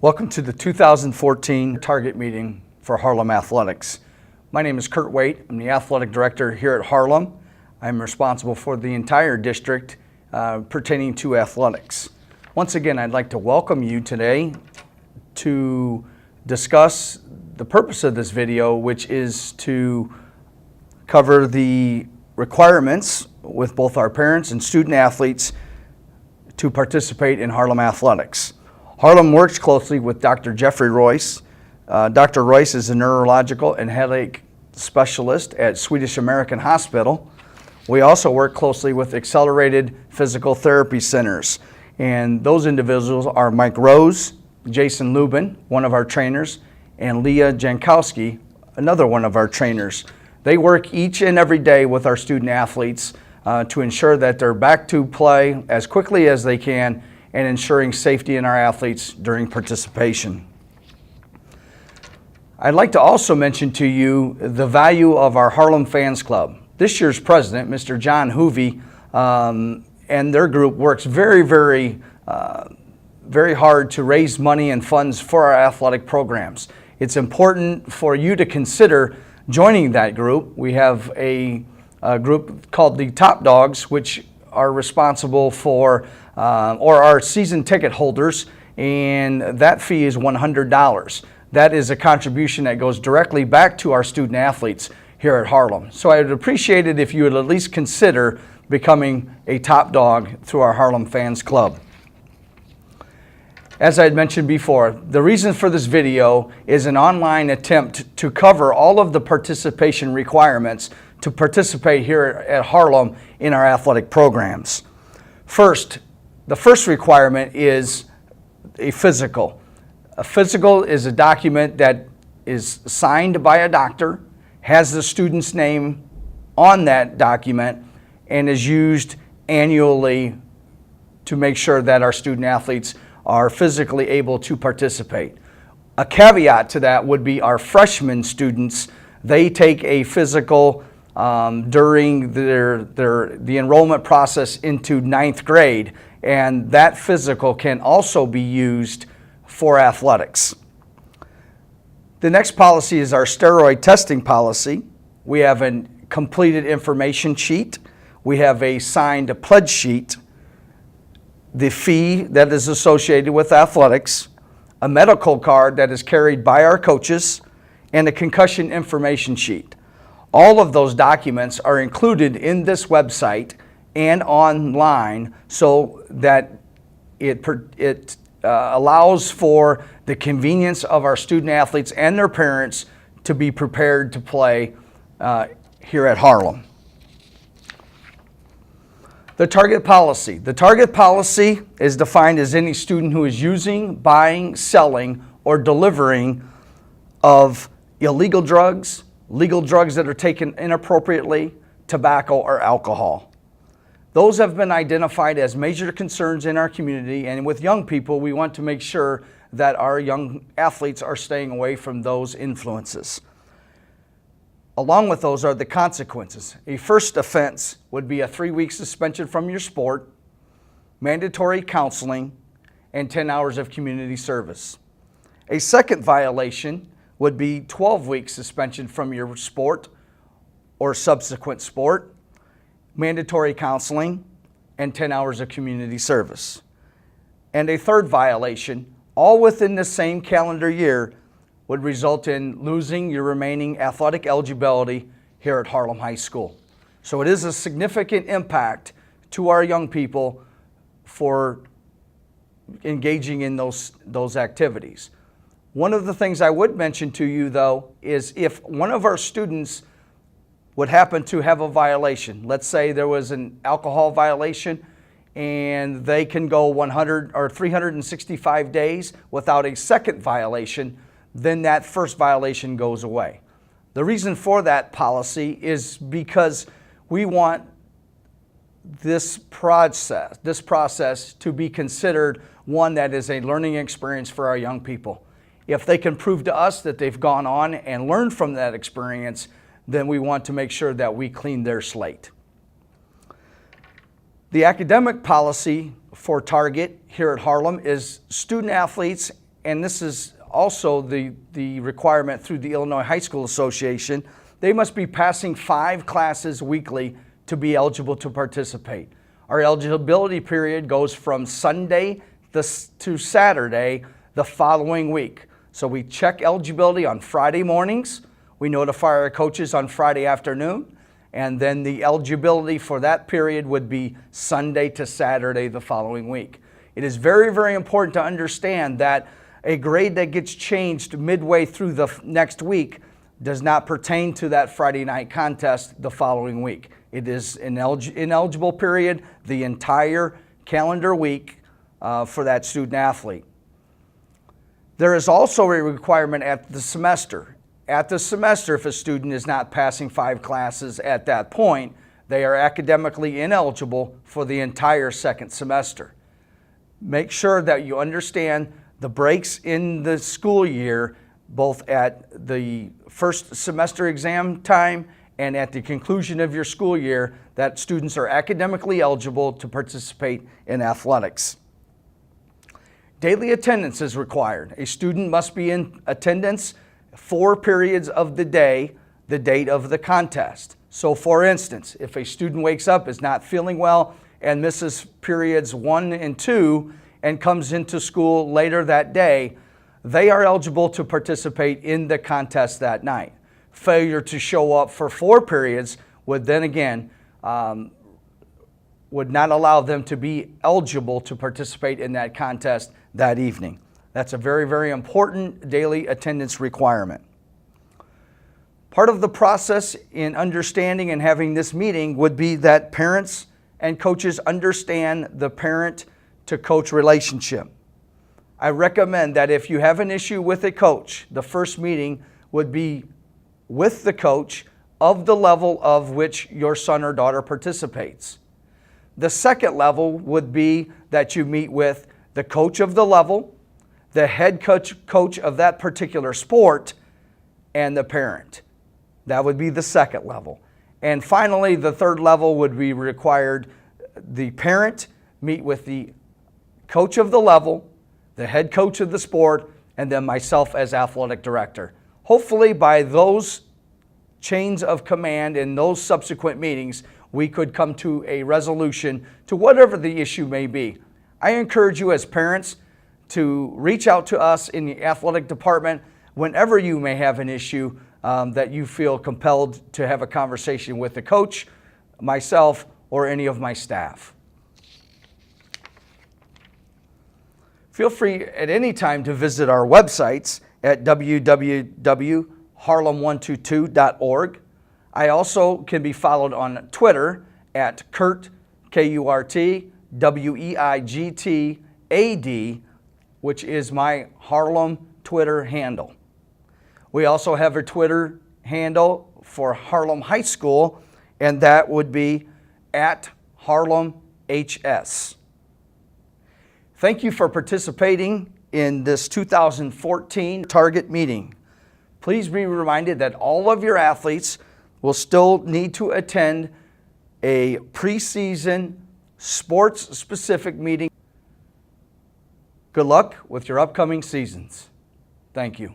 Welcome to the 2014 Target meeting for Harlem Athletics. My name is Kurt Waite. I'm the athletic director here at Harlem. I'm responsible for the entire district pertaining to athletics. Once again, I'd like to welcome you today to discuss the purpose of this video, which is to cover the requirements with both our parents and student athletes to participate in Harlem Athletics. Harlem works closely with Dr. Jeffrey Royce. Dr. Royce is a neurological and headache specialist at Swedish American Hospital. We also work closely with accelerated physical therapy centers, and those individuals are Mike Rose, Jason Lubin, one of our trainers, and Leah Jankowski, another one of our trainers. They work each and every day with our student athletes to ensure that they're back to play as quickly as they can and ensuring safety in our athletes during participation. I'd like to also mention to you the value of our Harlem Fans Club. This year's president, Mr. John Hoovey, and their group works very hard to raise money and funds for our athletic programs. It's important for you to consider joining that group. We have a group called the Top Dogs, which are responsible for, or are season ticket holders, and that fee is $100. That is a contribution that goes directly back to our student athletes here at Harlem. So I would appreciate it if you would at least consider becoming a top dog through our Harlem Fans Club. As I had mentioned before, the reason for this video is an online attempt to cover all of the participation requirements to participate here at Harlem in our athletic programs. First, the first requirement is a physical. A physical is a document that is signed by a doctor, has the student's name on that document, and is used annually to make sure that our student athletes are physically able to participate. A caveat to that would be our freshman students. They take a physical during the enrollment process into 9th grade, and that physical can also be used for athletics. The next policy is our steroid testing policy. We have a completed information sheet. We have a signed pledge sheet, the fee that is associated with athletics, a medical card that is carried by our coaches, and a concussion information sheet. All of those documents are included in this website and online so that it allows for the convenience of our student athletes and their parents to be prepared to play here at Harlem. The target policy. The target policy is defined as any student who is using, buying, selling, or delivering of illegal drugs, legal drugs that are taken inappropriately, tobacco, or alcohol. Those have been identified as major concerns in our community, and with young people, we want to make sure that our young athletes are staying away from those influences. Along with those are the consequences. A first offense would be a 3-week suspension from your sport, mandatory counseling, and 10 hours of community service. A second violation would be 12-week suspension from your sport or subsequent sport, mandatory counseling, and 10 hours of community service. And a third violation, all within the same calendar year, would result in losing your remaining athletic eligibility here at Harlem High School. So it is a significant impact to our young people for engaging in those activities. One of the things I would mention to you, though, is if one of our students would happen to have a violation, let's say there was an alcohol violation, and they can go 100 or 365 days without a second violation, then that first violation goes away. The reason for that policy is because we want this process to be considered one that is a learning experience for our young people. If they can prove to us that they've gone on and learned from that experience, then we want to make sure that we clean their slate. The academic policy for Target here at Harlem is student athletes and this is also the requirement through the Illinois High School Association, they must be passing 5 classes weekly to be eligible to participate. Our eligibility period goes from Sunday to Saturday the following week. So we check eligibility on Friday mornings, we notify our coaches on Friday afternoon, and then the eligibility for that period would be Sunday to Saturday the following week. It is very, very important to understand that a grade that gets changed midway through the next week does not pertain to that Friday night contest the following week. It is an ineligible period the entire calendar week for that student athlete. There is also a requirement at the semester. At the semester, if a student is not passing 5 classes at that point, they are academically ineligible for the entire second semester. Make sure that you understand the breaks in the school year, both at the first semester exam time and at the conclusion of your school year, that students are academically eligible to participate in athletics. Daily attendance is required. A student must be in attendance 4 periods of the day, the date of the contest. So for instance, if a student wakes up, is not feeling well, and misses periods 1 and 2 and comes into school later that day, they are eligible to participate in the contest that night. Failure to show up for 4 periods would then again would not allow them to be eligible to participate in that contest that evening. That's a very, very important daily attendance requirement. Part of the process in understanding and having this meeting would be that parents and coaches understand the parent-to-coach relationship. I recommend that if you have an issue with a coach, the first meeting would be with the coach of the level of which your son or daughter participates. The second level would be that you meet with the coach of the level, the head coach of that particular sport, and the parent. That would be the second level. And finally, the third level would be required the parent meet with the coach of the level, the head coach of the sport, and then myself as athletic director. Hopefully by those chains of command in those subsequent meetings, we could come to a resolution to whatever the issue may be. I encourage you as parents to reach out to us in the athletic department whenever you may have an issue that you feel compelled to have a conversation with the coach, myself, or any of my staff. Feel free at any time to visit our websites at www.harlem122.org. I also can be followed on Twitter at Kurt, K-U-R-T, W-E-I-G-T-A-D, which is my Harlem Twitter handle. We also have a Twitter handle for Harlem High School, and that would be at HarlemHS. Thank you for participating in this 2014 Target meeting. Please be reminded that all of your athletes will still need to attend a preseason sports-specific meeting. Good luck with your upcoming seasons. Thank you.